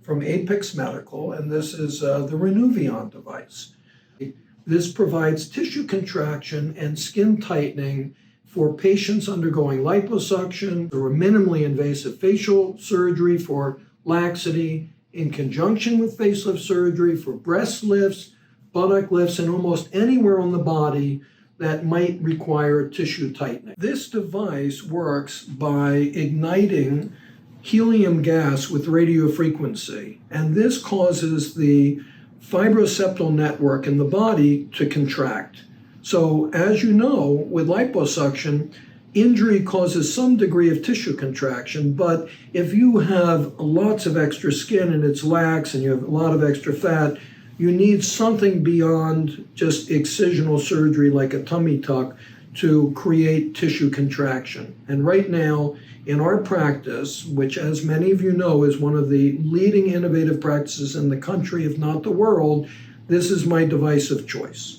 from Apex Medical, and this is the Renuvion device. This provides tissue contraction and skin tightening for patients undergoing liposuction or minimally invasive facial surgery for laxity, in conjunction with facelift surgery for breast lifts, buttock lifts, and almost anywhere on the body that might require tissue tightening. This device works by igniting helium gas with radiofrequency, and this causes the fibroseptal network in the body to contract. So as you know, with liposuction, injury causes some degree of tissue contraction, but if you have lots of extra skin and it's lax and you have a lot of extra fat, you need something beyond just excisional surgery like a tummy tuck to create tissue contraction. And right now, in our practice, which as many of you know is one of the leading innovative practices in the country, if not the world, this is my device of choice.